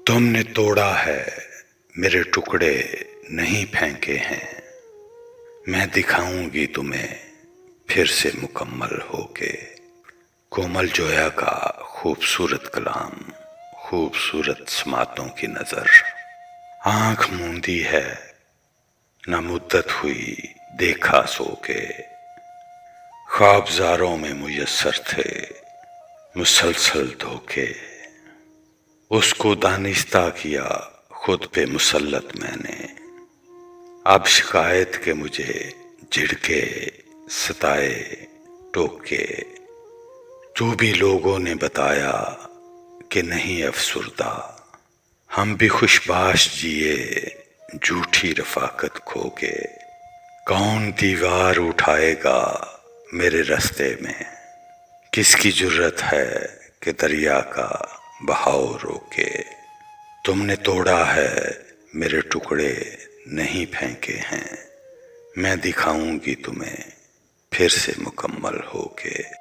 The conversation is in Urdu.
تم نے توڑا ہے میرے ٹکڑے نہیں پھینکے ہیں، میں دکھاؤں گی تمہیں پھر سے مکمل ہو کے۔ کومل جویا کا خوبصورت کلام، خوبصورت سماعتوں کی نظر۔ آنکھ موندی ہے نہ مدت ہوئی دیکھا سو کے، خواب زاروں میں میسر تھے مسلسل دھوکے۔ اس کو دانستہ کیا خود پہ مسلط میں نے، اب شکایت کے مجھے جھڑکے ستائے ٹوکے۔ تو بھی لوگوں نے بتایا کہ نہیں افسردہ، ہم بھی خوش باش جیے جھوٹی رفاقت کھو کے۔ کون دیوار اٹھائے گا میرے رستے میں، کس کی جرت ہے کہ دریا کا بہاؤ روکے۔ تم نے توڑا ہے میرے ٹکڑے نہیں پھینکے ہیں، میں دکھاؤں گی تمہیں پھر سے مکمل ہو کے۔